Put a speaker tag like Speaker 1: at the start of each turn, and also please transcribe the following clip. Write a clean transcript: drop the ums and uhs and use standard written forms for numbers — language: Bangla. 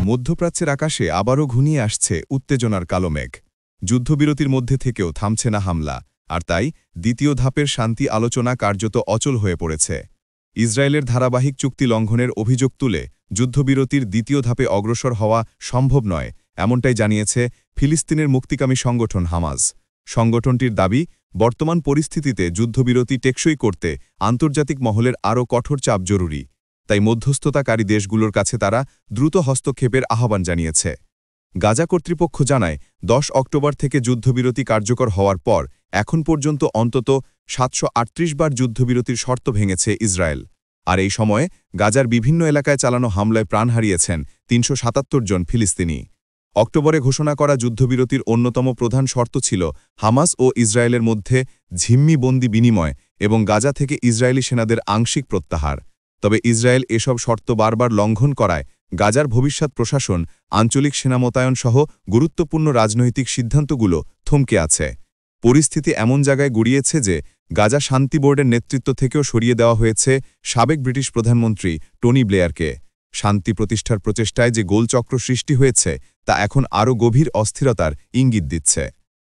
Speaker 1: মধ্যপ্রাচ্যের আকাশে আবারও ঘনিয়ে আসছে উত্তেজনার কালো মেঘ। যুদ্ধবিরতির মধ্যে থেকেও থামছে না হামলা, আর তাই দ্বিতীয় ধাপের শান্তি আলোচনা কার্যত অচল হয়ে পড়েছে। ইসরায়েলের ধারাবাহিক চুক্তি লঙ্ঘনের অভিযোগ তুলে যুদ্ধবিরতির দ্বিতীয় ধাপে অগ্রসর হওয়া সম্ভব নয়, এমনটাই জানিয়েছে ফিলিস্তিনের মুক্তিকামী সংগঠন হামাস। সংগঠনটির দাবি, বর্তমান পরিস্থিতিতে যুদ্ধবিরতি টেকসই করতে আন্তর্জাতিক মহলের আরও কঠোর চাপ জরুরি। তাই মধ্যস্থতাকারী দেশগুলোর কাছে তারা দ্রুত হস্তক্ষেপের আহ্বান জানিয়েছে। গাজা কর্তৃপক্ষ জানায়, 10 অক্টোবর থেকে যুদ্ধবিরতি কার্যকর হওয়ার পর এখন পর্যন্ত অন্তত 738 বার যুদ্ধবিরতির শর্ত ভেঙেছে ইসরায়েল। আর এই সময়ে গাজার বিভিন্ন এলাকায় চালানো হামলায় প্রাণ হারিয়েছেন 377 জন ফিলিস্তিনি। অক্টোবরে ঘোষণা করা যুদ্ধবিরতির অন্যতম প্রধান শর্ত ছিল হামাস ও ইসরায়েলের মধ্যে জিম্মি বন্দি বিনিময় এবং গাজা থেকে ইসরায়েলি সেনাদের আংশিক প্রত্যাহার। তবে ইসরায়েল এসব শর্ত বারবার লঙ্ঘন করায় গাজার ভবিষ্যৎ প্রশাসন, আঞ্চলিক সেনা মোতায়েন সহ গুরুত্বপূর্ণ রাজনৈতিক সিদ্ধান্তগুলো থমকে আছে। পরিস্থিতি এমন জায়গায় গড়িয়েছে যে গাজা শান্তি বোর্ডের নেতৃত্ব থেকেও সরিয়ে দেওয়া হয়েছে সাবেক ব্রিটিশ প্রধানমন্ত্রী টনি ব্লেয়ারকে। শান্তি প্রতিষ্ঠার প্রচেষ্টায় যে গোলচক্র সৃষ্টি হয়েছে তা এখন আরও গভীর অস্থিরতার ইঙ্গিত দিচ্ছে।